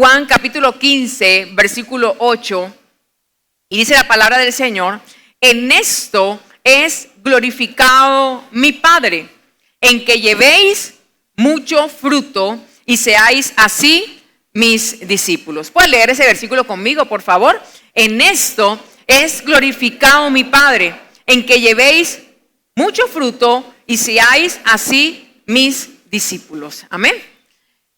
Juan capítulo 15, versículo 8, y dice la palabra del Señor: en esto es glorificado mi Padre, en que llevéis mucho fruto y seáis así mis discípulos. ¿Puedes leer ese versículo conmigo, por favor? En esto es glorificado mi Padre, en que llevéis mucho fruto y seáis así mis discípulos. Amén.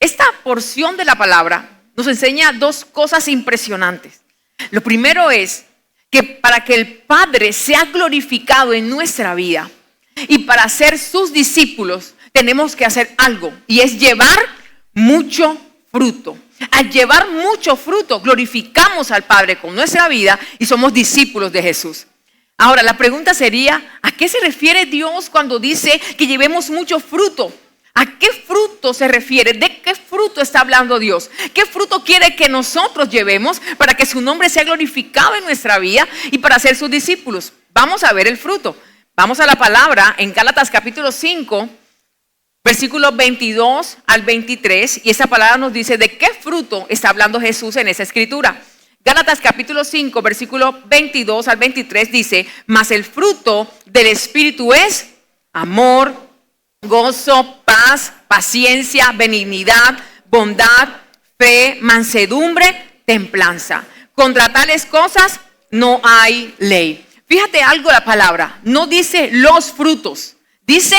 Esta porción de la palabra nos enseña dos cosas impresionantes. Lo primero es que para que el Padre sea glorificado en nuestra vida y para ser sus discípulos tenemos que hacer algo, y es llevar mucho fruto. Al llevar mucho fruto glorificamos al Padre con nuestra vida y somos discípulos de Jesús. Ahora la pregunta sería: ¿a qué se refiere Dios cuando dice que llevemos mucho fruto? ¿A qué fruto se refiere? ¿De qué fruto está hablando Dios? ¿Qué fruto quiere que nosotros llevemos para que su nombre sea glorificado en nuestra vida y para ser sus discípulos? Vamos a ver el fruto. Vamos a la palabra en Gálatas capítulo 5, versículos 22 al 23. Y esa palabra nos dice de qué fruto está hablando Jesús en esa escritura. Gálatas capítulo 5, versículo 22 al 23 dice: mas el fruto del Espíritu es amor, gozo, paz, paciencia, benignidad, bondad, fe, mansedumbre, templanza. Contra tales cosas no hay ley. Fíjate algo, la palabra no dice los frutos, dice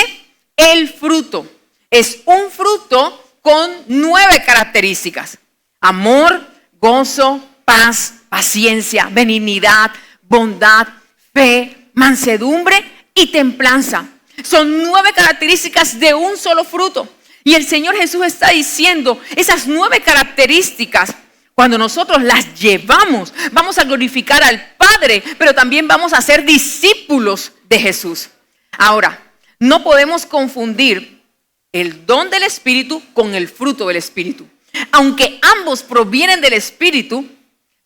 el fruto. Es un fruto con 9 características: amor, gozo, paz, paciencia, benignidad, bondad, fe, mansedumbre y templanza. Son 9 características de un solo fruto. Y el Señor Jesús está diciendo: esas 9 características, cuando nosotros las llevamos, vamos a glorificar al Padre, pero también vamos a ser discípulos de Jesús. Ahora, no podemos confundir el don del Espíritu con el fruto del Espíritu. Aunque ambos provienen del Espíritu,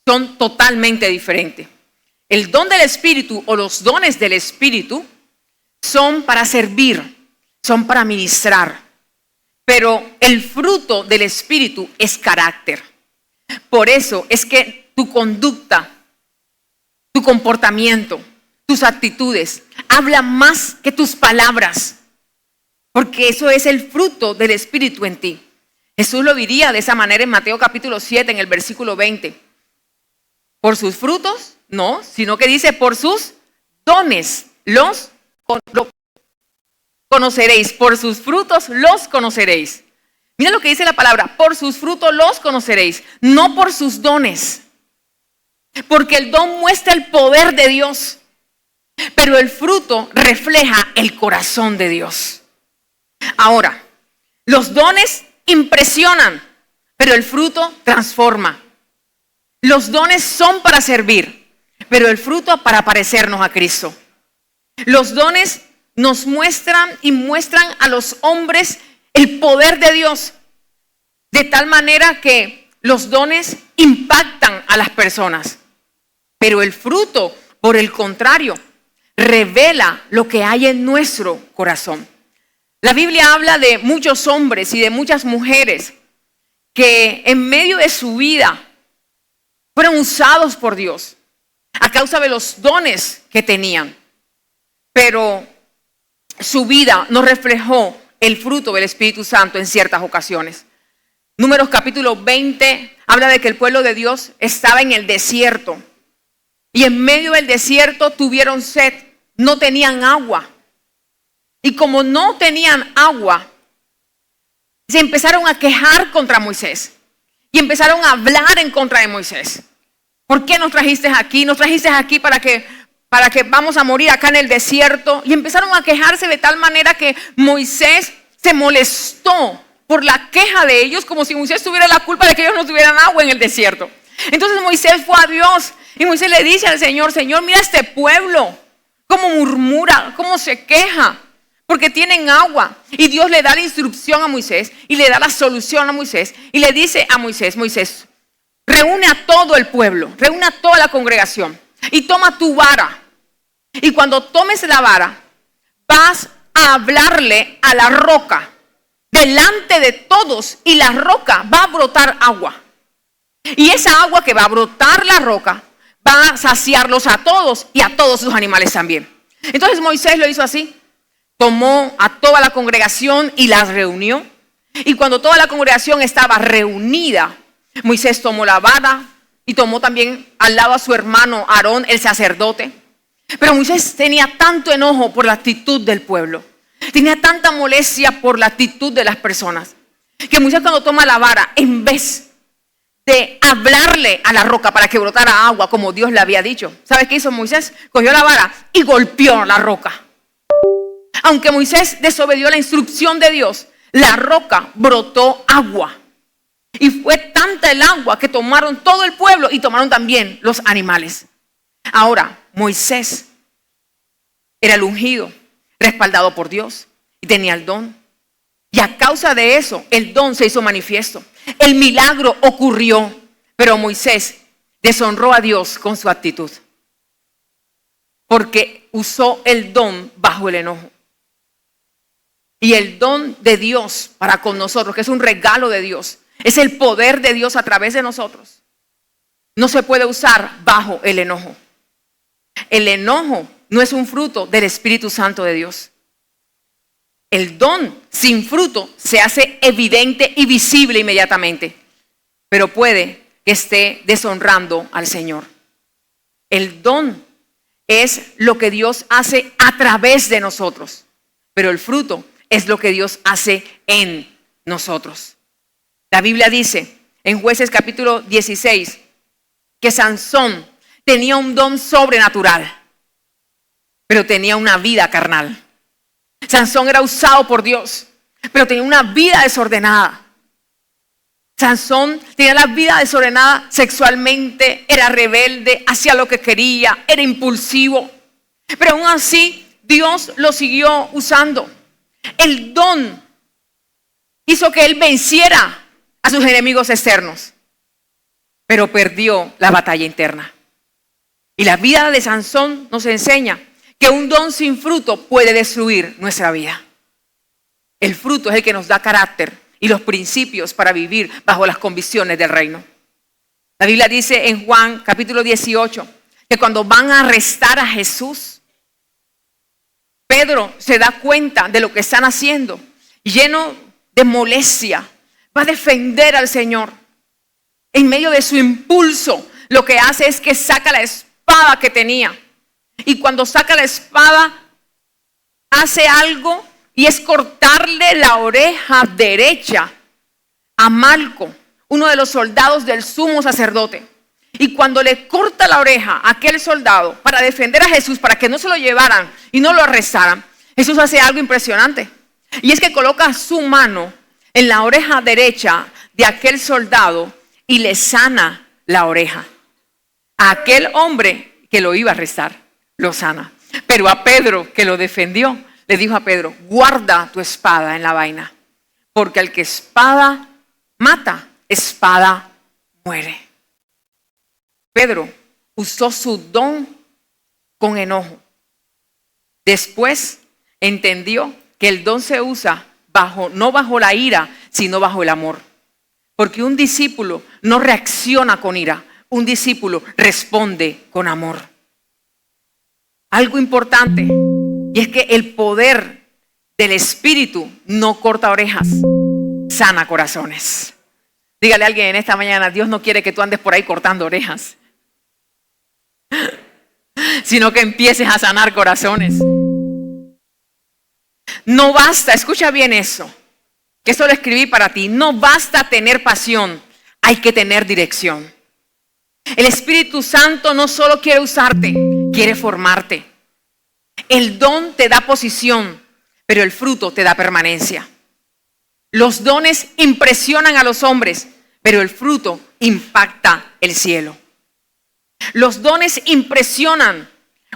son totalmente diferentes. El don del Espíritu o los dones del Espíritu son para servir, son para ministrar. Pero el fruto del Espíritu es carácter. Por eso es que tu conducta, tu comportamiento, tus actitudes hablan más que tus palabras, porque eso es el fruto del Espíritu en ti. Jesús lo diría de esa manera en Mateo capítulo 7, en el versículo 20. Por sus frutos, no, sino que dice: por sus dones los conoceréis. Por sus frutos los conoceréis. Mira lo que dice la palabra: por sus frutos los conoceréis, no por sus dones. Porque el don muestra el poder de Dios, pero el fruto refleja el corazón de Dios. Ahora, los dones impresionan, pero el fruto transforma. Los dones son para servir, pero el fruto para parecernos a Cristo. Los dones nos muestran y muestran a los hombres el poder de Dios, de tal manera que los dones impactan a las personas. Pero el fruto, por el contrario, revela lo que hay en nuestro corazón. La Biblia habla de muchos hombres y de muchas mujeres que en medio de su vida fueron usados por Dios a causa de los dones que tenían. Pero su vida no reflejó el fruto del Espíritu Santo en ciertas ocasiones. Números capítulo 20 habla de que el pueblo de Dios estaba en el desierto. Y en medio del desierto tuvieron sed, no tenían agua. Y como no tenían agua, se empezaron a quejar contra Moisés. Y empezaron a hablar en contra de Moisés. ¿Por qué nos trajiste aquí? Nos trajiste aquí para que vamos a morir acá en el desierto. Y empezaron a quejarse de tal manera que Moisés se molestó por la queja de ellos, como si Moisés tuviera la culpa de que ellos no tuvieran agua en el desierto. Entonces Moisés fue a Dios y Moisés le dice al Señor: Señor, mira este pueblo, cómo murmura, cómo se queja, porque tienen agua. Y Dios le da la instrucción a Moisés y le da la solución a Moisés y le dice a Moisés: Moisés, reúne a todo el pueblo, reúne a toda la congregación y toma tu vara. Y cuando tomes la vara, vas a hablarle a la roca delante de todos y la roca va a brotar agua. Y esa agua que va a brotar la roca va a saciarlos a todos y a todos sus animales también. Entonces Moisés lo hizo así. Tomó a toda la congregación y las reunió. Y cuando toda la congregación estaba reunida, Moisés tomó la vara y tomó también al lado a su hermano Aarón, el sacerdote. Pero Moisés tenía tanto enojo por la actitud del pueblo. Tenía tanta molestia por la actitud de las personas. Que Moisés, cuando toma la vara, en vez de hablarle a la roca para que brotara agua como Dios le había dicho, ¿sabes qué hizo Moisés? Cogió la vara y golpeó la roca. Aunque Moisés desobedió la instrucción de Dios, la roca brotó agua. Y fue tanta el agua que tomaron todo el pueblo y tomaron también los animales. Ahora, Moisés era el ungido, respaldado por Dios, y tenía el don. Y a causa de eso, el don se hizo manifiesto. El milagro ocurrió, pero Moisés deshonró a Dios con su actitud, porque usó el don bajo el enojo. Y el don de Dios para con nosotros, que es un regalo de Dios, es el poder de Dios a través de nosotros, no se puede usar bajo el enojo. El enojo no es un fruto del Espíritu Santo de Dios. El don sin fruto se hace evidente y visible inmediatamente, pero puede que esté deshonrando al Señor. El don es lo que Dios hace a través de nosotros, pero el fruto es lo que Dios hace en nosotros. La Biblia dice en Jueces capítulo 16 que Sansón tenía un don sobrenatural, pero tenía una vida carnal. Sansón era usado por Dios, pero tenía una vida desordenada. Sansón tenía la vida desordenada sexualmente, era rebelde, hacía lo que quería, era impulsivo. Pero aún así, Dios lo siguió usando. El don hizo que él venciera a sus enemigos externos, pero perdió la batalla interna. Y la vida de Sansón nos enseña que un don sin fruto puede destruir nuestra vida. El fruto es el que nos da carácter y los principios para vivir bajo las convicciones del reino. La Biblia dice en Juan capítulo 18 que cuando van a arrestar a Jesús, Pedro se da cuenta de lo que están haciendo y lleno de molestia va a defender al Señor. En medio de su impulso, lo que hace es que saca la espada que tenía. Y cuando saca la espada, hace algo y es cortarle la oreja derecha a Malco, uno de los soldados del sumo sacerdote. Y cuando le corta la oreja a aquel soldado para defender a Jesús, para que no se lo llevaran y no lo arrestaran, Jesús hace algo impresionante. Y es que coloca su mano en la oreja derecha de aquel soldado y le sana la oreja. A aquel hombre que lo iba a arrestar, lo sana. Pero a Pedro, que lo defendió, le dijo a Pedro: guarda tu espada en la vaina, porque al que espada mata, espada muere. Pedro usó su don con enojo. Después entendió que el don se usa no bajo la ira, sino bajo el amor. Porque un discípulo no reacciona con ira, un discípulo responde con amor. Algo importante, y es que el poder del Espíritu no corta orejas, sana corazones. Dígale a alguien en esta mañana: Dios no quiere que tú andes por ahí cortando orejas, sino que empieces a sanar corazones. No basta, escucha bien eso, que eso lo escribí para ti. No basta tener pasión, hay que tener dirección. El Espíritu Santo no solo quiere usarte, quiere formarte. El don te da posición, pero el fruto te da permanencia. Los dones impresionan a los hombres, pero el fruto impacta el cielo. Los dones impresionan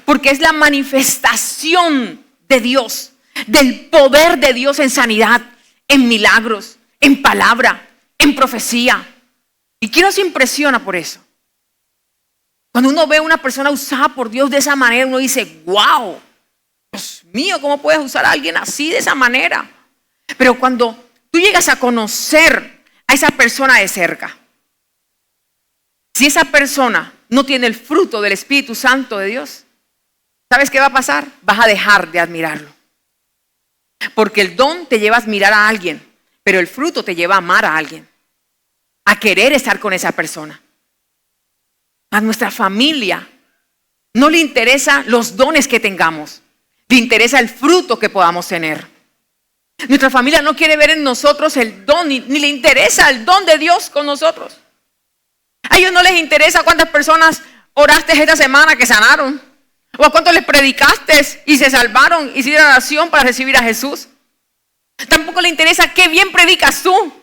porque es la manifestación de Dios, del poder de Dios en sanidad, en milagros, en palabra, en profecía. ¿Y quién nos impresiona por eso? Cuando uno ve a una persona usada por Dios de esa manera, uno dice: wow, Dios mío, ¿cómo puedes usar a alguien así, de esa manera? Pero cuando tú llegas a conocer a esa persona de cerca, Si esa persona no tiene el fruto del Espíritu Santo de Dios, ¿sabes qué va a pasar? Vas a dejar de admirarlo. Porque el don te lleva a admirar a alguien, pero el fruto te lleva a amar a alguien, a querer estar con esa persona. A nuestra familia no le interesa los dones que tengamos, le interesa el fruto que podamos tener. Nuestra familia no quiere ver en nosotros el don, ni le interesa el don de Dios con nosotros. A ellos no les interesa cuántas personas oraste esta semana que sanaron, o a cuántos les predicaste y se salvaron, hicieron oración para recibir a Jesús. Tampoco le interesa qué bien predicas tú.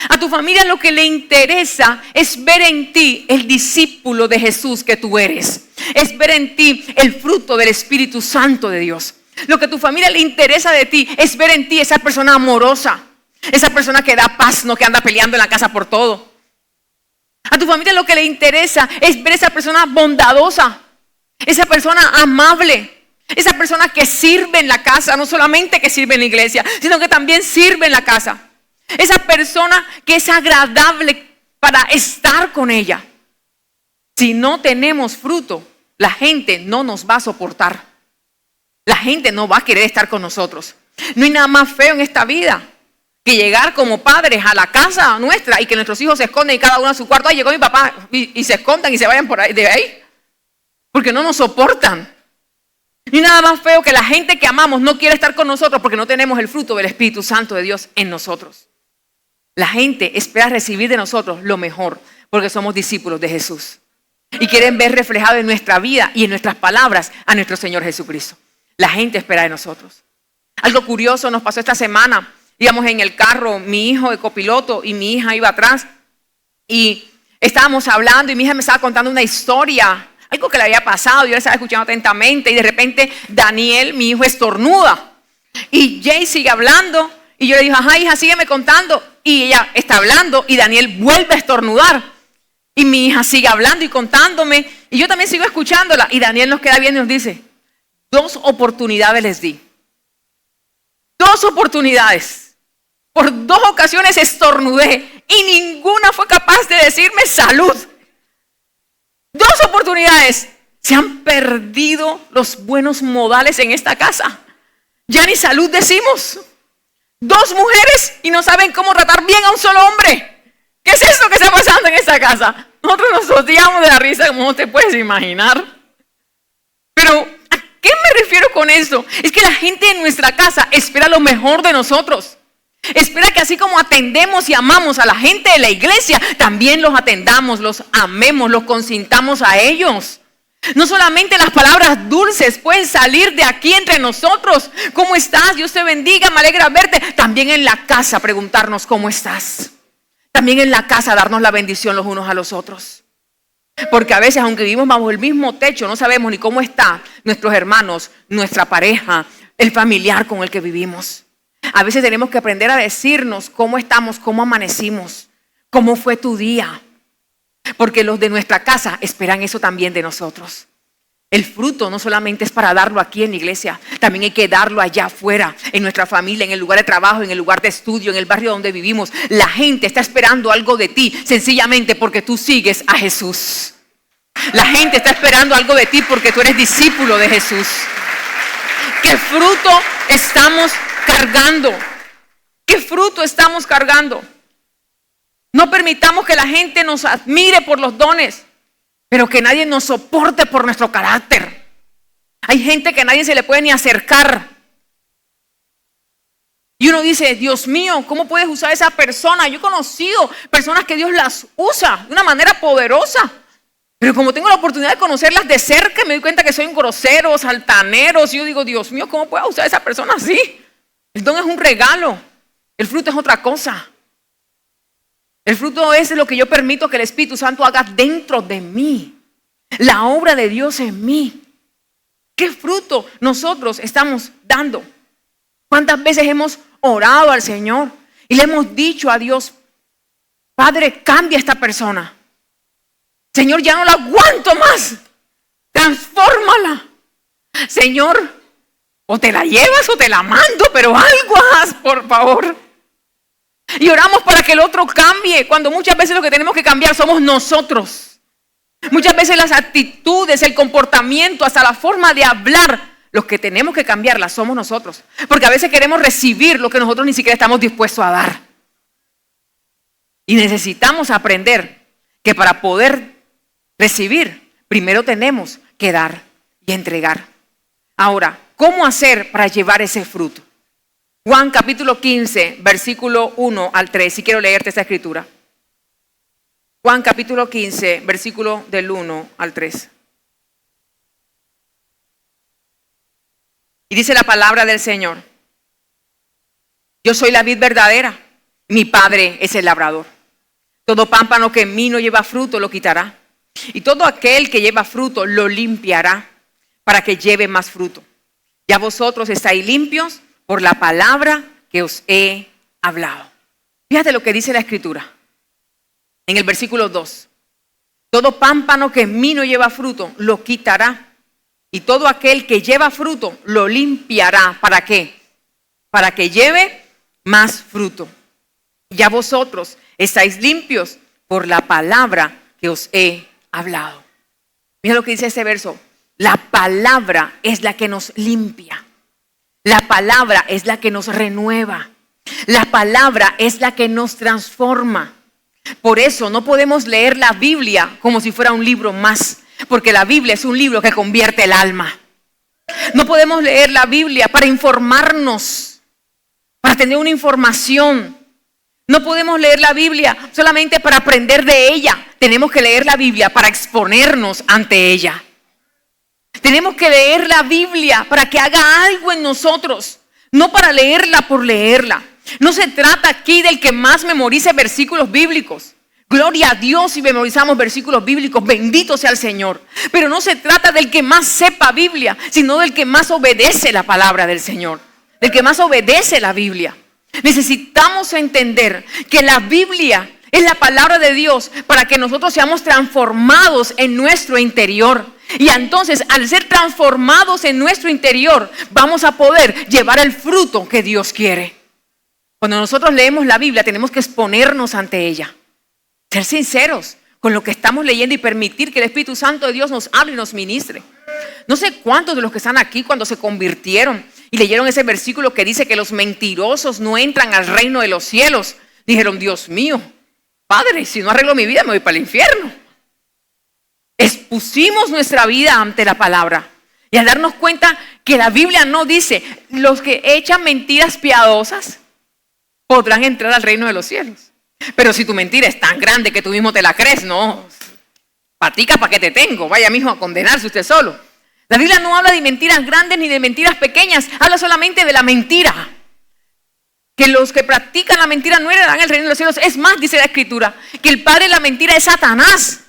A tu familia lo que le interesa es ver en ti el discípulo de Jesús que tú eres. Es ver en ti el fruto del Espíritu Santo de Dios. Lo que a tu familia le interesa de ti es ver en ti esa persona amorosa, esa persona que da paz, no que anda peleando en la casa por todo. A tu familia lo que le interesa es ver esa persona bondadosa, esa persona amable, esa persona que sirve en la casa, no solamente que sirve en la iglesia, sino que también sirve en la casa. Esa persona que es agradable para estar con ella. Si no tenemos fruto, la gente no nos va a soportar. La gente no va a querer estar con nosotros. No hay nada más feo en esta vida que llegar como padres a la casa nuestra y que nuestros hijos se esconden y cada uno a su cuarto. Ay, llegó mi papá, y se escondan y se vayan por ahí, de ahí. Porque no nos soportan. No hay nada más feo que la gente que amamos no quiere estar con nosotros porque no tenemos el fruto del Espíritu Santo de Dios en nosotros. La gente espera recibir de nosotros lo mejor porque somos discípulos de Jesús. Y quieren ver reflejado en nuestra vida y en nuestras palabras a nuestro Señor Jesucristo. La gente espera de nosotros. Algo curioso nos pasó esta semana. Íbamos en el carro, mi hijo de copiloto y mi hija iba atrás. Y estábamos hablando y mi hija me estaba contando una historia, algo que le había pasado. Yo la estaba escuchando atentamente y de repente Daniel, mi hijo, estornuda. Y Jay sigue hablando y yo le dije, ajá, hija, sígueme contando. Y ella está hablando y Daniel vuelve a estornudar. Y mi hija sigue hablando y contándome. Y yo también sigo escuchándola. Y Daniel nos queda viendo y nos dice, 2 oportunidades les di. 2 oportunidades. Por 2 ocasiones estornudé y ninguna fue capaz de decirme salud. 2 oportunidades. Se han perdido los buenos modales en esta casa. Ya ni salud decimos. 2 mujeres y no saben cómo tratar bien a un solo hombre. ¿Qué es esto que está pasando en esta casa? Nosotros nos odiamos de la risa como no te puedes imaginar. Pero ¿a qué me refiero con esto? Es que la gente en nuestra casa espera lo mejor de nosotros. Espera que así como atendemos y amamos a la gente de la iglesia, también los atendamos, los amemos, los consintamos a ellos. No solamente las palabras dulces pueden salir de aquí entre nosotros. ¿Cómo estás? Dios te bendiga, me alegra verte. También en la casa preguntarnos cómo estás. También en la casa darnos la bendición los unos a los otros. Porque a veces, aunque vivimos bajo el mismo techo, no sabemos ni cómo están nuestros hermanos, nuestra pareja, el familiar con el que vivimos. A veces tenemos que aprender a decirnos cómo estamos, cómo amanecimos, cómo fue tu día. Porque los de nuestra casa esperan eso también de nosotros. El fruto no solamente es para darlo aquí en la iglesia, también hay que darlo allá afuera, en nuestra familia, en el lugar de trabajo, en el lugar de estudio, en el barrio donde vivimos. La gente está esperando algo de ti, sencillamente porque tú sigues a Jesús. La gente está esperando algo de ti porque tú eres discípulo de Jesús. ¿Qué fruto estamos cargando? ¿Qué fruto estamos cargando? No permitamos que la gente nos admire por los dones, pero que nadie nos soporte por nuestro carácter. Hay gente que a nadie se le puede ni acercar. Y uno dice, Dios mío, ¿cómo puedes usar a esa persona? Yo he conocido personas que Dios las usa de una manera poderosa. Pero como tengo la oportunidad de conocerlas de cerca, me doy cuenta que son groseros, altaneros. Y yo digo, Dios mío, ¿cómo puedo usar a esa persona así? El don es un regalo. El fruto es otra cosa. El fruto es lo que yo permito que el Espíritu Santo haga dentro de mí. La obra de Dios en mí. ¿Qué fruto nosotros estamos dando? ¿Cuántas veces hemos orado al Señor y le hemos dicho a Dios, Padre, cambia a esta persona? Señor, ya no la aguanto más. Transfórmala. Señor, o te la llevas o te la mando, pero algo haz, por favor. Y oramos para que el otro cambie, cuando muchas veces lo que tenemos que cambiar somos nosotros. Muchas veces las actitudes, el comportamiento, hasta la forma de hablar, los que tenemos que cambiarlas somos nosotros. Porque a veces queremos recibir lo que nosotros ni siquiera estamos dispuestos a dar. Y necesitamos aprender que para poder recibir, primero tenemos que dar y entregar. Ahora, ¿cómo hacer para llevar ese fruto? Juan capítulo 15, versículo 1 al 3. Si quiero leerte esta escritura. Juan capítulo 15, versículo del 1 al 3. Y dice la palabra del Señor: yo soy la vid verdadera, mi Padre es el labrador. Todo pámpano que en mí no lleva fruto lo quitará, y todo aquel que lleva fruto lo limpiará, para que lleve más fruto. Ya vosotros estáis limpios por la palabra que os he hablado. Fíjate lo que dice la Escritura en el versículo 2. Todo pámpano que en mí no lleva fruto lo quitará, y todo aquel que lleva fruto lo limpiará. ¿Para qué? Para que lleve más fruto. Ya vosotros estáis limpios por la palabra que os he hablado. Mira lo que dice este verso. La palabra es la que nos limpia. La palabra es la que nos renueva. La palabra es la que nos transforma. Por eso no podemos leer la Biblia como si fuera un libro más, porque la Biblia es un libro que convierte el alma. No podemos leer la Biblia para informarnos, para tener una información. No podemos leer la Biblia solamente para aprender de ella. Tenemos que leer la Biblia para exponernos ante ella. Tenemos que leer la Biblia para que haga algo en nosotros, no para leerla por leerla. No se trata aquí del que más memorice versículos bíblicos. Gloria a Dios si memorizamos versículos bíblicos, bendito sea el Señor. Pero no se trata del que más sepa Biblia, sino del que más obedece la palabra del Señor, del que más obedece la Biblia. Necesitamos entender que la Biblia es la palabra de Dios para que nosotros seamos transformados en nuestro interior. Y entonces, al ser transformados en nuestro interior, vamos a poder llevar el fruto que Dios quiere. Cuando nosotros leemos la Biblia, tenemos que exponernos ante ella. Ser sinceros con lo que estamos leyendo y permitir que el Espíritu Santo de Dios nos hable y nos ministre. No sé cuántos de los que están aquí cuando se convirtieron y leyeron ese versículo que dice que los mentirosos no entran al reino de los cielos, dijeron: Dios mío, Padre, si no arreglo mi vida me voy para el infierno. Expusimos nuestra vida ante la palabra y al darnos cuenta que la Biblia no dice: los que echan mentiras piadosas podrán entrar al reino de los cielos. Pero si tu mentira es tan grande que tú mismo te la crees, no, patica para que te tengo, vaya mismo a condenarse usted solo. La Biblia no habla de mentiras grandes ni de mentiras pequeñas, habla solamente de la mentira. Que los que practican la mentira no heredarán el reino de los cielos. Es más, dice la Escritura, que el padre de la mentira es Satanás.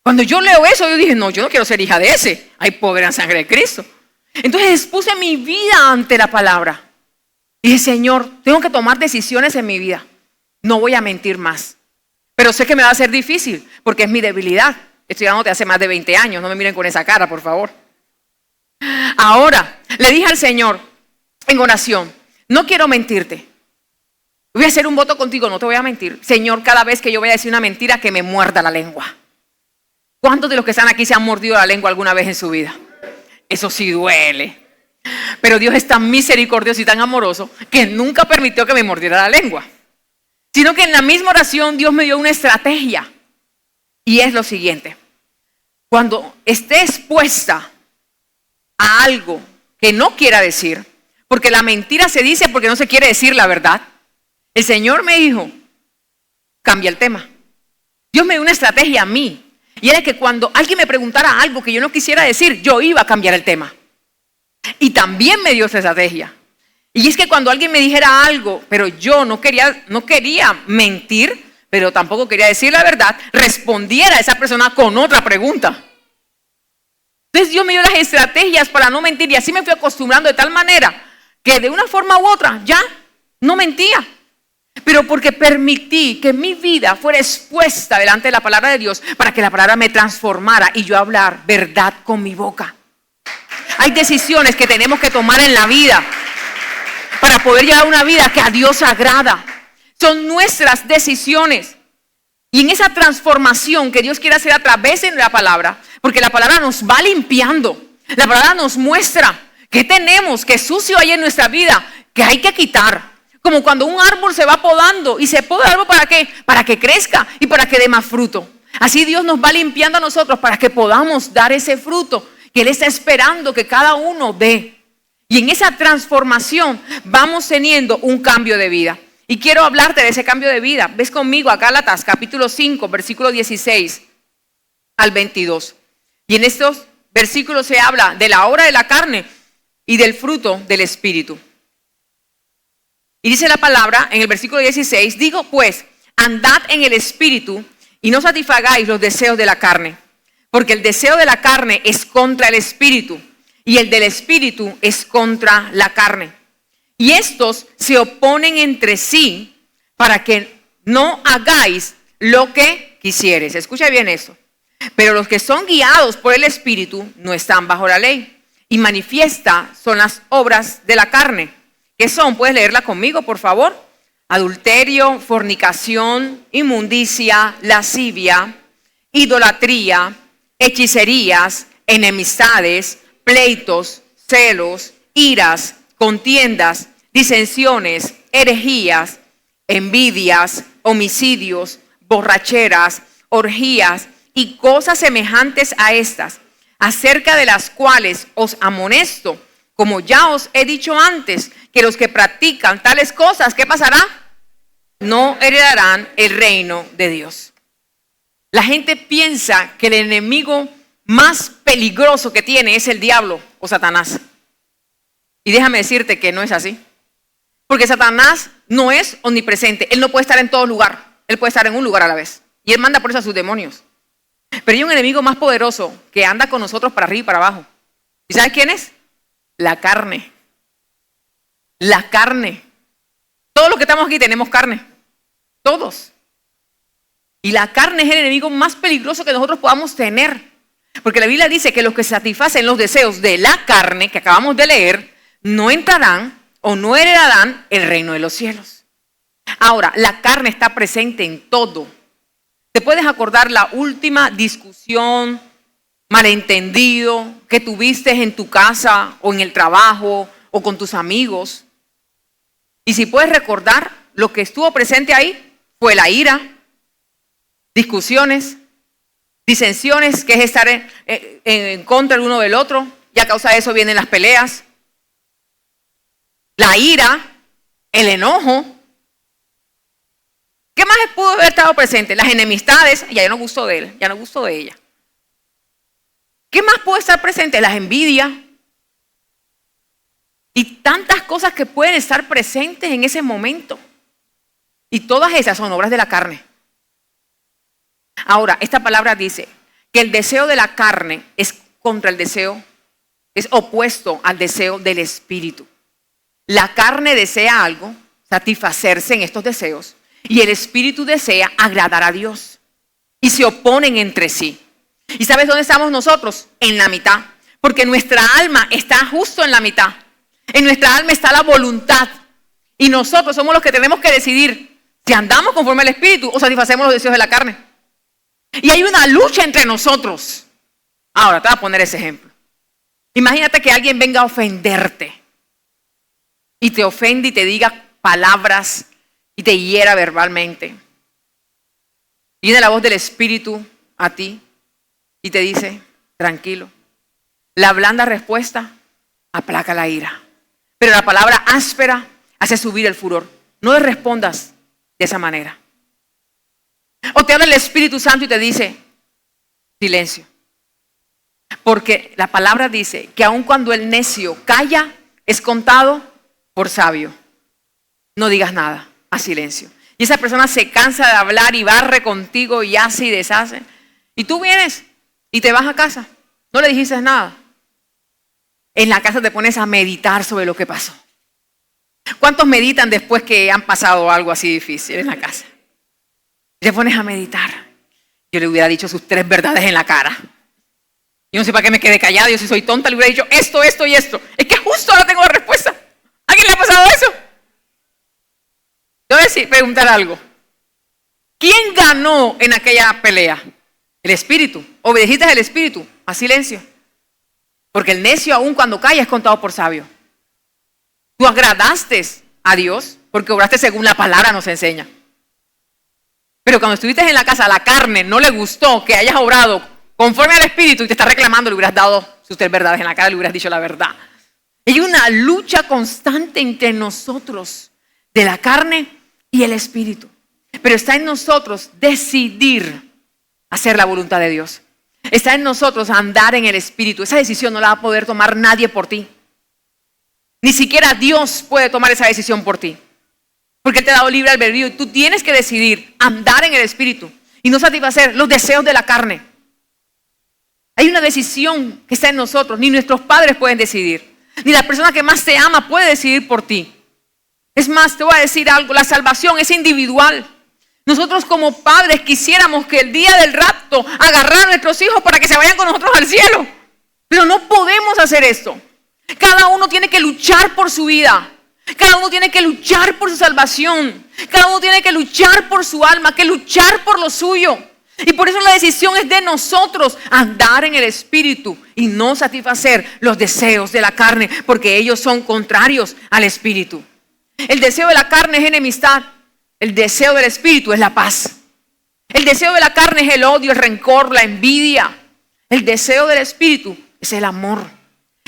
Cuando yo leo eso, yo dije: no, yo no quiero ser hija de ese. Hay poder en sangre de Cristo. Entonces expuse mi vida ante la palabra. Y dije: Señor, tengo que tomar decisiones en mi vida. No voy a mentir más. Pero sé que me va a ser difícil porque es mi debilidad. Estoy hablando de hace más de 20 años. No me miren con esa cara, por favor. Ahora, le dije al Señor en oración: no quiero mentirte. Voy a hacer un voto contigo, no te voy a mentir. Señor, cada vez que yo voy a decir una mentira, que me muerda la lengua. ¿Cuántos de los que están aquí se han mordido la lengua alguna vez en su vida? Eso sí duele. Pero Dios es tan misericordioso y tan amoroso que nunca permitió que me mordiera la lengua. Sino que en la misma oración Dios me dio una estrategia. Y es lo siguiente: cuando esté expuesta a algo que no quiera decir, porque la mentira se dice porque no se quiere decir la verdad, el Señor me dijo: cambia el tema. Dios me dio una estrategia a mí. Y era que cuando alguien me preguntara algo que yo no quisiera decir, yo iba a cambiar el tema. Y también me dio esa estrategia. Y es que cuando alguien me dijera algo, pero yo no quería mentir, pero tampoco quería decir la verdad, respondiera a esa persona con otra pregunta. Entonces Dios me dio las estrategias para no mentir y así me fui acostumbrando de tal manera que de una forma u otra ya no mentía. Pero porque permití que mi vida fuera expuesta delante de la palabra de Dios para que la palabra me transformara y yo hablar verdad con mi boca. Hay decisiones que tenemos que tomar en la vida para poder llevar una vida que a Dios agrada. Son nuestras decisiones. Y en esa transformación que Dios quiere hacer a través de la palabra, porque la palabra nos va limpiando, la palabra nos muestra qué tenemos, qué sucio hay en nuestra vida, que hay que quitar. Como cuando un árbol se va podando, y se poda el árbol ¿para qué? Para que crezca y para que dé más fruto. Así Dios nos va limpiando a nosotros para que podamos dar ese fruto que Él está esperando que cada uno dé. Y en esa transformación vamos teniendo un cambio de vida. Y quiero hablarte de ese cambio de vida. Ves conmigo a Gálatas capítulo 5, versículo 16 al 22. Y en estos versículos se habla de la obra de la carne y del fruto del Espíritu. Y dice la palabra en el versículo 16, digo pues, andad en el Espíritu y no satisfagáis los deseos de la carne. Porque el deseo de la carne es contra el Espíritu y el del Espíritu es contra la carne. Y estos se oponen entre sí para que no hagáis lo que quisieres. Escucha bien esto. Pero los que son guiados por el Espíritu no están bajo la ley. Y manifiesta son las obras de la carne. ¿Qué son? ¿Puedes leerla conmigo, por favor? Adulterio, fornicación, inmundicia, lascivia, idolatría, hechicerías, enemistades, pleitos, celos, iras, contiendas, disensiones, herejías, envidias, homicidios, borracheras, orgías y cosas semejantes a estas, acerca de las cuales os amonesto, como ya os he dicho antes, que los que practican tales cosas, ¿qué pasará? No heredarán el reino de Dios. La gente piensa que el enemigo más peligroso que tiene es el diablo o Satanás. Y déjame decirte que no es así. Porque Satanás no es omnipresente. Él no puede estar en todo lugar. Él puede estar en un lugar a la vez. Y él manda por eso a sus demonios. Pero hay un enemigo más poderoso que anda con nosotros para arriba y para abajo. ¿Y sabes quién es? La carne. La carne. Todos los que estamos aquí tenemos carne. Todos. Y la carne es el enemigo más peligroso que nosotros podamos tener. Porque la Biblia dice que los que satisfacen los deseos de la carne, que acabamos de leer, no entrarán o no heredarán el reino de los cielos. Ahora, la carne está presente en todo. ¿Te puedes acordar la última discusión, malentendido que tuviste en tu casa o en el trabajo o con tus amigos? Y si puedes recordar, lo que estuvo presente ahí fue la ira, discusiones, disensiones, que es estar en contra el uno del otro, y a causa de eso vienen las peleas. La ira, el enojo. ¿Qué más pudo haber estado presente? Las enemistades, ya no gustó de él, ya no gustó de ella. ¿Qué más puede estar presente? Las envidias. Y tantas cosas que pueden estar presentes en ese momento. Y todas esas son obras de la carne. Ahora, esta palabra dice que el deseo de la carne es contra el deseo, es opuesto al deseo del Espíritu. La carne desea algo, satisfacerse en estos deseos, y el Espíritu desea agradar a Dios. Y se oponen entre sí. ¿Y sabes dónde estamos nosotros? En la mitad. Porque nuestra alma está justo en la mitad. En nuestra alma está la voluntad. Y nosotros somos los que tenemos que decidir si andamos conforme al Espíritu o satisfacemos los deseos de la carne. Y hay una lucha entre nosotros. Ahora te voy a poner ese ejemplo. Imagínate que alguien venga a ofenderte. Y te ofende y te diga palabras y te hiera verbalmente. Viene la voz del Espíritu a ti y te dice, tranquilo. La blanda respuesta aplaca la ira. Pero la palabra áspera hace subir el furor. No le respondas de esa manera. O te habla el Espíritu Santo y te dice, silencio. Porque la palabra dice que aun cuando el necio calla, es contado por sabio. No digas nada, haz silencio. Y esa persona se cansa de hablar y barre contigo y hace y deshace. Y tú vienes y te vas a casa. No le dijiste nada. En la casa te pones a meditar sobre lo que pasó. ¿Cuántos meditan después que han pasado algo así difícil en la casa? Y te pones a meditar. Yo le hubiera dicho sus 3 verdades en la cara. Yo no sé para qué me quedé callado. Yo si soy tonta le hubiera dicho esto, esto y esto. Es que justo ahora tengo la respuesta. ¿A quién le ha pasado eso? Yo voy a preguntar algo. ¿Quién ganó en aquella pelea? El espíritu. Obedeciste al espíritu. A silencio. Porque el necio aún cuando cae es contado por sabio. Tú agradaste a Dios porque obraste según la palabra nos enseña. Pero cuando estuviste en la casa, la carne no le gustó que hayas obrado conforme al espíritu y te está reclamando, le hubieras dado, si usted es verdad, en la cara le hubieras dicho la verdad. Hay una lucha constante entre nosotros, de la carne y el espíritu. Pero está en nosotros decidir hacer la voluntad de Dios. Está en nosotros andar en el espíritu. Esa decisión no la va a poder tomar nadie por ti. Ni siquiera Dios puede tomar esa decisión por ti. Porque Él te ha dado libre albedrío y tú tienes que decidir andar en el espíritu y no satisfacer los deseos de la carne. Hay una decisión que está en nosotros. Ni nuestros padres pueden decidir. Ni la persona que más te ama puede decidir por ti. Es más, te voy a decir algo. La salvación es individual. Nosotros como padres quisiéramos que el día del rapto agarrar a nuestros hijos para que se vayan con nosotros al cielo. Pero no podemos hacer esto. Cada uno tiene que luchar por su vida. Cada uno tiene que luchar por su salvación. Cada uno tiene que luchar por su alma, que luchar por lo suyo. Y por eso la decisión es de nosotros andar en el espíritu y no satisfacer los deseos de la carne, porque ellos son contrarios al espíritu. El deseo de la carne es enemistad. El deseo del espíritu es la paz. El deseo de la carne es el odio, el rencor, la envidia. El deseo del espíritu es el amor.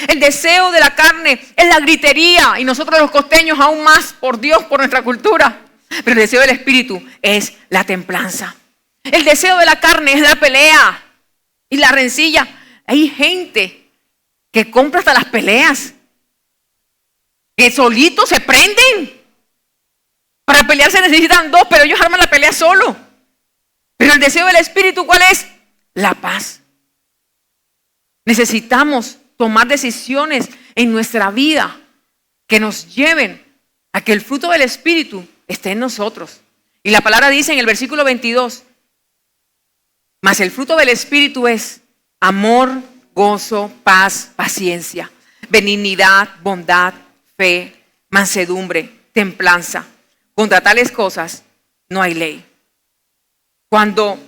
El deseo de la carne es la gritería y nosotros los costeños aún más, por Dios, por nuestra cultura. Pero el deseo del espíritu es la templanza. El deseo de la carne es la pelea y la rencilla. Hay gente que compra hasta las peleas, que solitos se prenden. Para pelear se necesitan dos, pero ellos arman la pelea solo. Pero el deseo del espíritu, ¿cuál es? La paz. Necesitamos tomar decisiones en nuestra vida que nos lleven a que el fruto del espíritu esté en nosotros. Y la palabra dice en el versículo 22, mas el fruto del espíritu es amor, gozo, paz, paciencia, benignidad, bondad, fe, mansedumbre, templanza. Contra tales cosas no hay ley. Cuando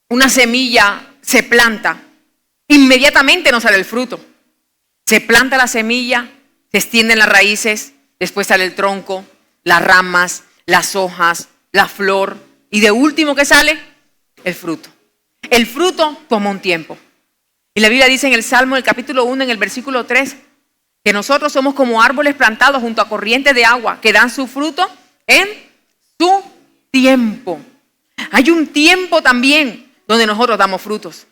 una semilla se planta, inmediatamente no sale el fruto. Se planta la semilla, se extienden las raíces, después sale el tronco, las ramas, las hojas, la flor y de último que sale, el fruto. El fruto toma un tiempo. Y la Biblia dice en el Salmo, el capítulo 1, en el versículo 3, que nosotros somos como árboles plantados junto a corrientes de agua que dan su fruto en su tiempo. Hay un tiempo también donde nosotros damos frutos.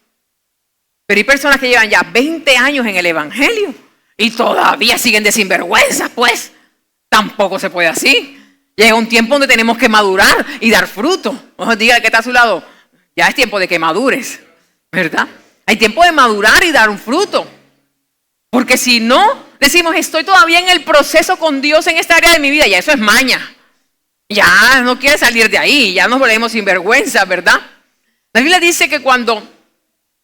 Pero hay personas que llevan ya 20 años en el evangelio y todavía siguen de sinvergüenza, pues. Tampoco se puede así. Llega un tiempo donde tenemos que madurar y dar fruto. Ojo, diga el que está a su lado, ya es tiempo de que madures, ¿verdad? Hay tiempo de madurar y dar un fruto. Porque si no, decimos, estoy todavía en el proceso con Dios en esta área de mi vida, ya eso es maña. Ya no quiere salir de ahí, ya nos volvemos sinvergüenza, ¿verdad? La Biblia dice que cuando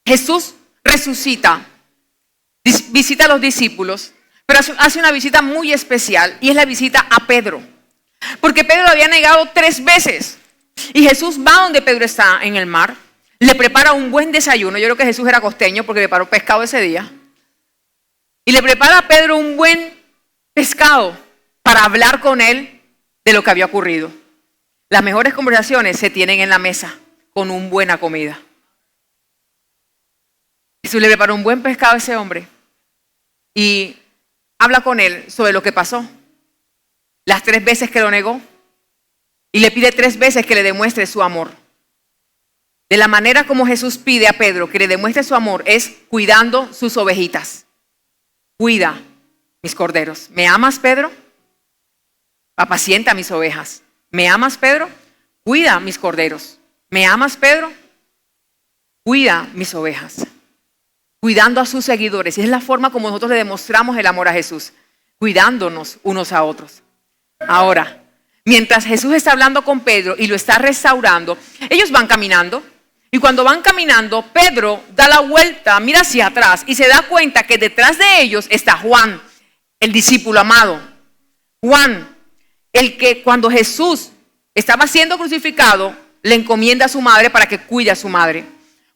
Jesús resucita, visita a los discípulos, pero hace una visita muy especial y es la visita a Pedro. Porque Pedro lo había negado 3 veces. Y Jesús va donde Pedro está en el mar, le prepara un buen desayuno. Yo creo que Jesús era costeño porque preparó pescado ese día. Y le prepara a Pedro un buen pescado para hablar con él de lo que había ocurrido. Las mejores conversaciones se tienen en la mesa con una buena comida. Jesús le preparó un buen pescado a ese hombre y habla con él sobre lo que pasó. Las 3 veces que lo negó y le pide 3 veces que le demuestre su amor. De la manera como Jesús pide a Pedro que le demuestre su amor es cuidando sus ovejitas. Cuida mis corderos. ¿Me amas, Pedro? Apacienta mis ovejas. ¿Me amas, Pedro? Cuida mis corderos. ¿Me amas, Pedro? Cuida mis ovejas. Cuidando a sus seguidores. Y es la forma como nosotros le demostramos el amor a Jesús. Cuidándonos unos a otros. Ahora, mientras Jesús está hablando con Pedro y lo está restaurando, ellos van caminando. Y cuando van caminando, Pedro da la vuelta, mira hacia atrás y se da cuenta que detrás de ellos está Juan, el discípulo amado. Juan, el que cuando Jesús estaba siendo crucificado, le encomienda a su madre para que cuide a su madre.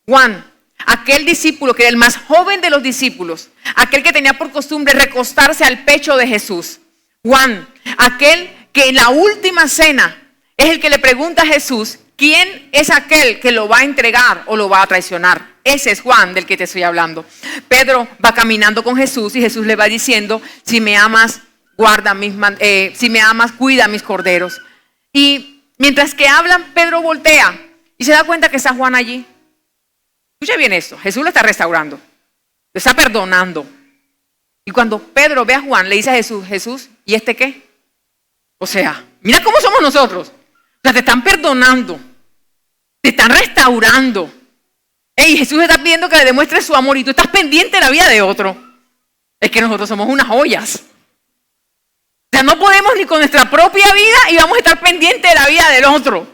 Juan, aquel discípulo que era el más joven de los discípulos, aquel que tenía por costumbre recostarse al pecho de Jesús. Juan, aquel que en la última cena es el que le pregunta a Jesús, ¿quién es aquel que lo va a entregar o lo va a traicionar? Ese es Juan del que te estoy hablando. Pedro va caminando con Jesús y Jesús le va diciendo, si me amas, si me amas, cuida mis corderos. Y mientras que hablan, Pedro voltea y se da cuenta que está Juan allí. Escucha bien esto, Jesús lo está restaurando, lo está perdonando. Y cuando Pedro ve a Juan, le dice a Jesús, Jesús, ¿y este qué? O sea, mira cómo somos nosotros. O sea, te están perdonando, te están restaurando. Hey, Jesús está pidiendo que le demuestres su amor y tú estás pendiente de la vida de otro. Es que nosotros somos unas joyas. O sea, no podemos ni con nuestra propia vida y vamos a estar pendientes de la vida del otro.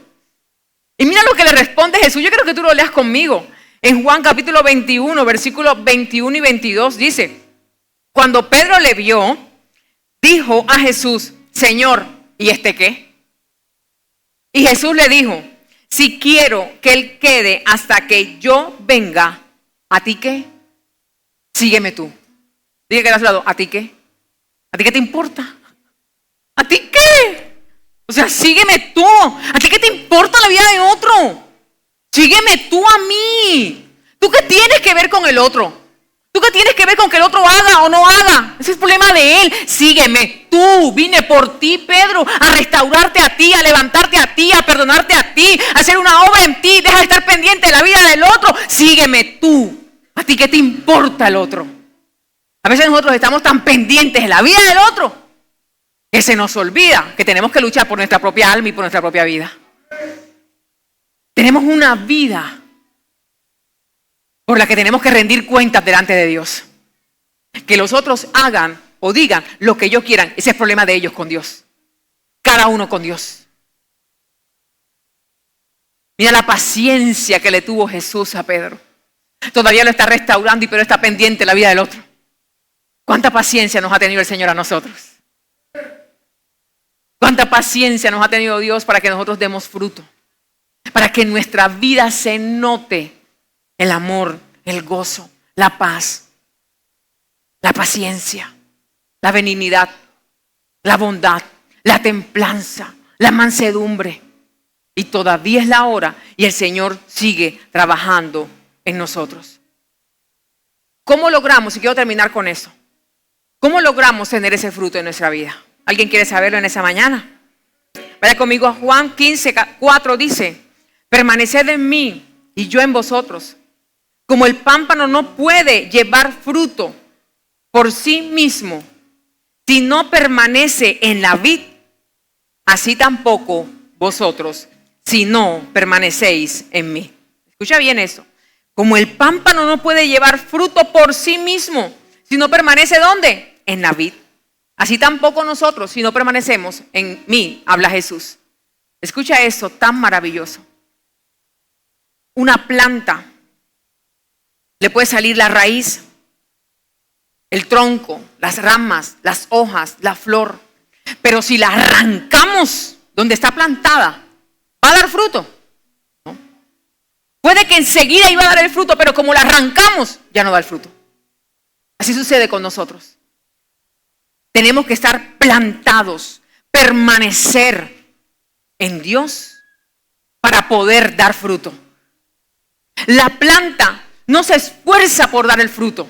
Y mira lo que le responde Jesús. Yo quiero que tú lo leas conmigo. En Juan capítulo 21, versículos 21 y 22 dice, cuando Pedro le vio, dijo a Jesús, Señor, ¿y este qué? Y Jesús le dijo, si quiero que él quede hasta que yo venga, ¿a ti qué? Sígueme tú. Diga que a su lado, ¿a ti qué? ¿A ti qué te importa? ¿A ti qué? O sea, sígueme tú. ¿A ti qué te importa la vida de otro? Sígueme tú a mí. ¿Tú qué tienes que ver con el otro? ¿Tú qué tienes que ver con que el otro haga o no haga? Ese es el problema de él. Sígueme tú. Vine por ti, Pedro, a restaurarte a ti, a levantarte a ti, a perdonarte a ti, a hacer una obra en ti. Deja de estar pendiente de la vida del otro. Sígueme tú. ¿A ti qué te importa el otro? A veces nosotros estamos tan pendientes de la vida del otro que se nos olvida que tenemos que luchar por nuestra propia alma y por nuestra propia vida. Tenemos una vida por la que tenemos que rendir cuentas delante de Dios. Que los otros hagan o digan lo que ellos quieran, ese es el problema de ellos con Dios. Cada uno con Dios. Mira la paciencia que le tuvo Jesús a Pedro. Todavía lo está restaurando y Pedro está pendiente de la vida del otro. ¿Cuánta paciencia nos ha tenido el Señor a nosotros? ¿Cuánta paciencia nos ha tenido Dios para que nosotros demos fruto? Para que en nuestra vida se note el amor, el gozo, la paz, la paciencia, la benignidad, la bondad, la templanza, la mansedumbre. Y todavía es la hora y el Señor sigue trabajando en nosotros. ¿Cómo logramos, y quiero terminar con eso, cómo logramos tener ese fruto en nuestra vida? ¿Alguien quiere saberlo en esa mañana? Vaya conmigo a Juan 15:4 dice, permaneced en mí y yo en vosotros. Como el pámpano no puede llevar fruto por sí mismo si no permanece en la vid, así tampoco vosotros si no permanecéis en mí. Escucha bien eso. Como el pámpano no puede llevar fruto por sí mismo si no permanece ¿dónde? En la vid. Así tampoco nosotros si no permanecemos en mí, habla Jesús. Escucha eso tan maravilloso. Una planta le puede salir la raíz, el tronco, las ramas, las hojas, la flor. Pero si la arrancamos donde está plantada, ¿va a dar fruto? ¿No? Puede que enseguida iba a dar el fruto, pero como la arrancamos, ya no da el fruto. Así sucede con nosotros. Tenemos que estar plantados, permanecer en Dios para poder dar fruto. La planta no se esfuerza por dar el fruto.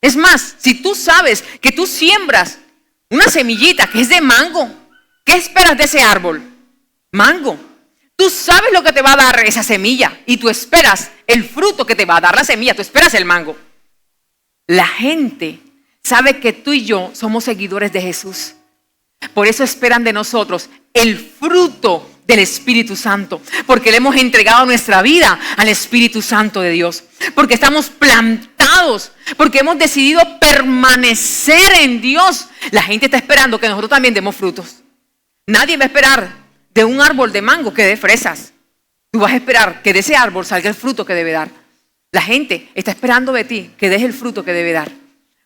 Es más, si tú sabes que tú siembras una semillita que es de mango, ¿qué esperas de ese árbol? Mango. Tú sabes lo que te va a dar esa semilla y tú esperas el fruto que te va a dar la semilla, tú esperas el mango. La gente sabe que tú y yo somos seguidores de Jesús. Por eso esperan de nosotros el fruto del Espíritu Santo, porque le hemos entregado nuestra vida al Espíritu Santo de Dios, porque estamos plantados, porque hemos decidido permanecer en Dios. La gente está esperando que nosotros también demos frutos. Nadie va a esperar de un árbol de mango que dé fresas. Tú vas a esperar que de ese árbol salga el fruto que debe dar. La gente está esperando de ti que des el fruto que debe dar,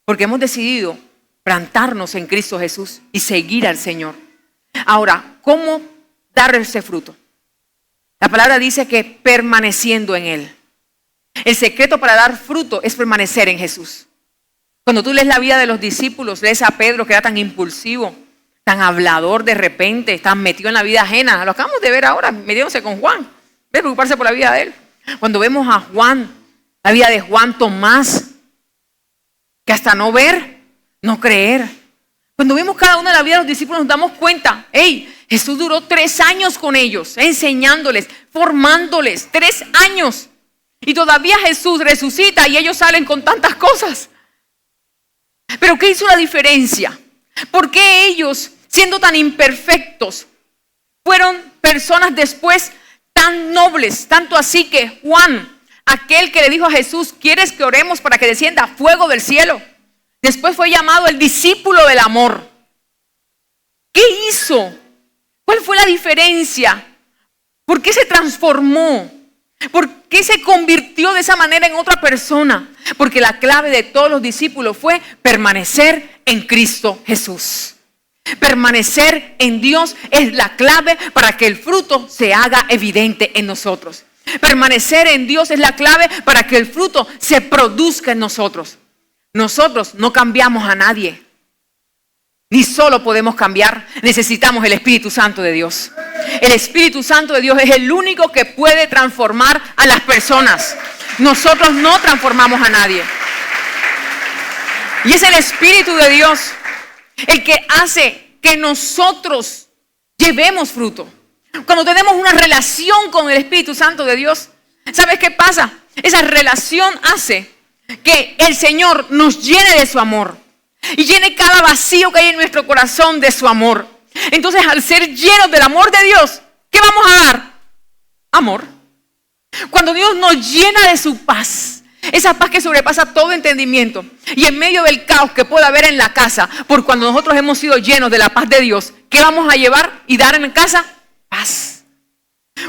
porque hemos decidido plantarnos en Cristo Jesús y seguir al Señor. Ahora, ¿cómo dar ese fruto? La palabra dice que permaneciendo en Él. El secreto para dar fruto es permanecer en Jesús. Cuando tú lees la vida de los discípulos, lees a Pedro que era tan impulsivo, tan hablador de repente, tan metido en la vida ajena. Lo acabamos de ver ahora, metiéndose con Juan. De preocuparse por la vida de él. Cuando vemos a Juan, la vida de Juan, Tomás, que hasta no ver, no creer. Cuando vemos cada una de la vida de los discípulos nos damos cuenta, hey, Jesús duró 3 años con ellos, enseñándoles, formándoles, 3 años. Y todavía Jesús resucita y ellos salen con tantas cosas. Pero ¿qué hizo la diferencia? ¿Por qué ellos, siendo tan imperfectos, fueron personas después tan nobles? Tanto así que Juan, aquel que le dijo a Jesús, ¿quieres que oremos para que descienda fuego del cielo? Después fue llamado el discípulo del amor. ¿Qué hizo? ¿Cuál fue la diferencia? ¿Por qué se transformó? ¿Por qué se convirtió de esa manera en otra persona? Porque la clave de todos los discípulos fue permanecer en Cristo Jesús. Permanecer en Dios es la clave para que el fruto se haga evidente en nosotros. Permanecer en Dios es la clave para que el fruto se produzca en nosotros. Nosotros no cambiamos a nadie. Ni solo podemos cambiar, necesitamos el Espíritu Santo de Dios. El Espíritu Santo de Dios es el único que puede transformar a las personas. Nosotros no transformamos a nadie. Y es el Espíritu de Dios el que hace que nosotros llevemos fruto. Cuando tenemos una relación con el Espíritu Santo de Dios, ¿sabes qué pasa? Esa relación hace que el Señor nos llene de su amor y llene cada vacío que hay en nuestro corazón de su amor. Entonces, al ser llenos del amor de Dios, ¿qué vamos a dar? Amor. Cuando Dios nos llena de su paz, esa paz que sobrepasa todo entendimiento, y en medio del caos que pueda haber en la casa, por cuando nosotros hemos sido llenos de la paz de Dios, ¿qué vamos a llevar y dar en casa? Paz.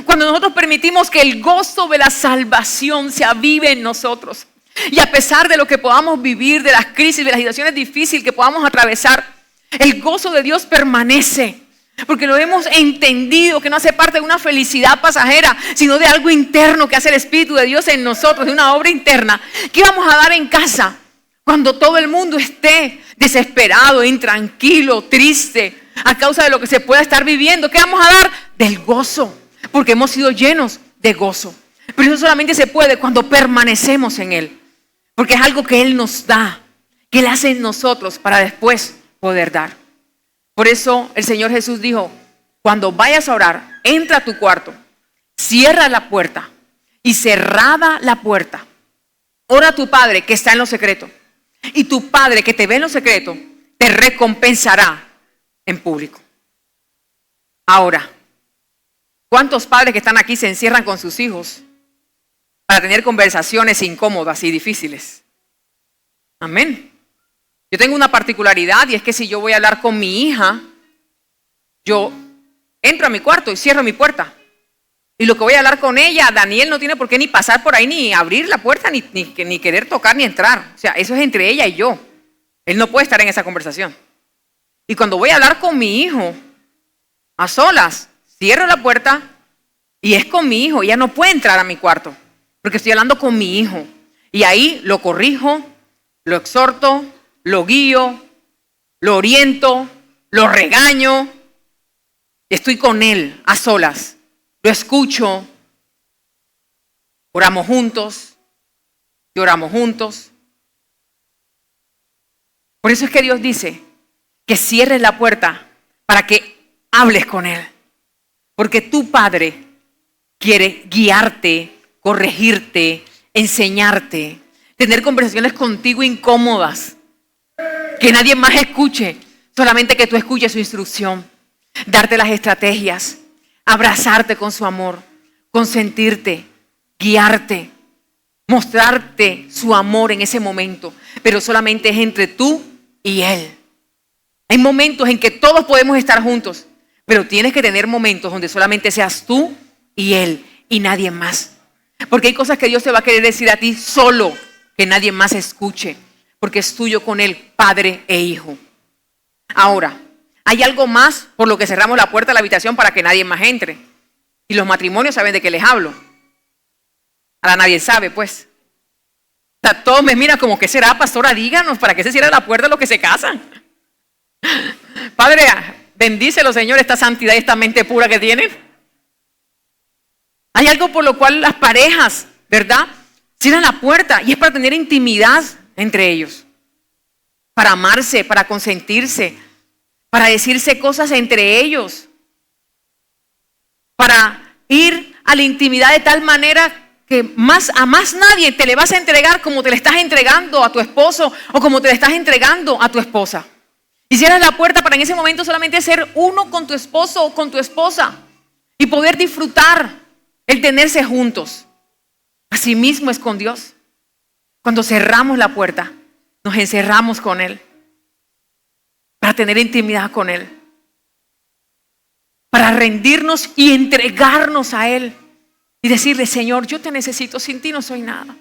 Cuando nosotros permitimos que el gozo de la salvación se avive en nosotros, y a pesar de lo que podamos vivir, de las crisis, de las situaciones difíciles que podamos atravesar, el gozo de Dios permanece. Porque lo hemos entendido que no hace parte de una felicidad pasajera, sino de algo interno que hace el Espíritu de Dios en nosotros, de una obra interna. ¿Qué vamos a dar en casa cuando todo el mundo esté desesperado, intranquilo, triste, a causa de lo que se pueda estar viviendo? ¿Qué vamos a dar? Del gozo, porque hemos sido llenos de gozo. Pero eso solamente se puede cuando permanecemos en Él, porque es algo que Él nos da, que Él hace en nosotros para después poder dar. Por eso el Señor Jesús dijo, cuando vayas a orar, entra a tu cuarto, cierra la puerta y cerrada la puerta, ora a tu Padre que está en lo secreto, y tu Padre que te ve en lo secreto te recompensará en público. Ahora, ¿cuántos padres que están aquí se encierran con sus hijos para tener conversaciones incómodas y difíciles? Amén. Yo tengo una particularidad, y es que si yo voy a hablar con mi hija, yo entro a mi cuarto y cierro mi puerta. Y lo que voy a hablar con ella, Daniel no tiene por qué ni pasar por ahí, ni abrir la puerta, ni querer tocar, ni entrar. O sea, eso es entre ella y yo. Él no puede estar en esa conversación. Y cuando voy a hablar con mi hijo, a solas, cierro la puerta y es con mi hijo. Ella no puede entrar a mi cuarto, porque estoy hablando con mi hijo. Y ahí lo corrijo, lo exhorto, lo guío, lo oriento, lo regaño. Estoy con él a solas. Lo escucho. Oramos juntos. Lloramos juntos. Por eso es que Dios dice que cierres la puerta para que hables con él. Porque tu Padre quiere guiarte, corregirte, enseñarte, tener conversaciones contigo incómodas. Que nadie más escuche, solamente que tú escuches su instrucción, darte las estrategias, abrazarte con su amor, consentirte, guiarte, mostrarte su amor en ese momento, pero solamente es entre tú y Él. Hay momentos en que todos podemos estar juntos, pero tienes que tener momentos donde solamente seas tú y Él y nadie más. Porque hay cosas que Dios te va a querer decir a ti solo, que nadie más escuche. Porque es tuyo con Él, Padre e Hijo. Ahora, hay algo más por lo que cerramos la puerta de la habitación para que nadie más entre. Y los matrimonios saben de qué les hablo. Ahora nadie sabe, pues. O sea, todos me miran como, ¿qué será, pastora? Díganos, ¿para qué se cierra la puerta a los que se casan? Padre, bendícelo, Señor, esta santidad y esta mente pura que tienen. Hay algo por lo cual las parejas, ¿verdad?, cierran la puerta, y es para tener intimidad entre ellos. Para amarse, para consentirse, para decirse cosas entre ellos. Para ir a la intimidad de tal manera que a más nadie te le vas a entregar como te le estás entregando a tu esposo o como te le estás entregando a tu esposa. Y cierras la puerta para en ese momento solamente ser uno con tu esposo o con tu esposa y poder disfrutar el tenerse juntos. Así mismo es con Dios. Cuando cerramos la puerta, nos encerramos con Él para tener intimidad con Él, para rendirnos y entregarnos a Él. Y decirle, Señor, yo te necesito, sin ti no soy nada.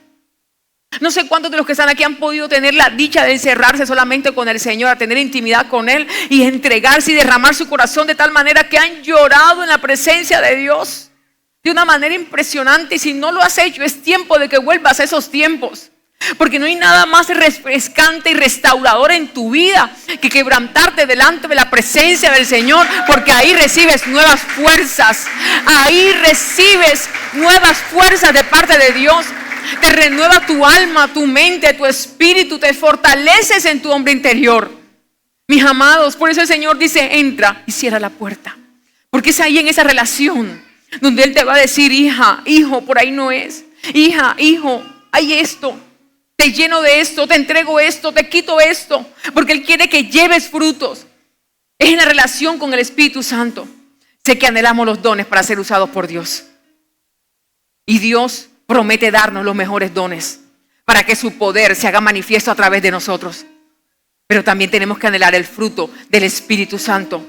No sé cuántos de los que están aquí han podido tener la dicha de encerrarse solamente con el Señor, a tener intimidad con Él y entregarse y derramar su corazón de tal manera que han llorado en la presencia de Dios de una manera impresionante. Y si no lo has hecho, es tiempo de que vuelvas a esos tiempos. Porque no hay nada más refrescante y restaurador en tu vida que quebrantarte delante de la presencia del Señor, porque ahí recibes nuevas fuerzas. Ahí recibes nuevas fuerzas de parte de Dios. Te renueva tu alma, tu mente, tu espíritu, te fortaleces en tu hombre interior. Mis amados, por eso el Señor dice, entra y cierra la puerta. Porque es ahí en esa relación donde Él te va a decir, hija, hijo, por ahí no es. Hija, hijo, hay esto. Te lleno de esto, te entrego esto, te quito esto, porque Él quiere que lleves frutos. Es en la relación con el Espíritu Santo. Sé que anhelamos los dones para ser usados por Dios. Y Dios promete darnos los mejores dones para que su poder se haga manifiesto a través de nosotros. Pero también tenemos que anhelar el fruto del Espíritu Santo,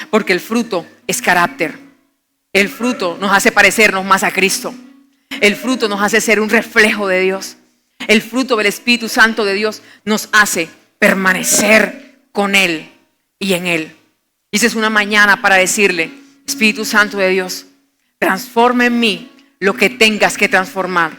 porque el fruto es carácter. El fruto nos hace parecernos más a Cristo. El fruto nos hace ser un reflejo de Dios. El fruto del Espíritu Santo de Dios nos hace permanecer con Él y en Él. Y esa es una mañana para decirle, Espíritu Santo de Dios, transforma en mí lo que tengas que transformar.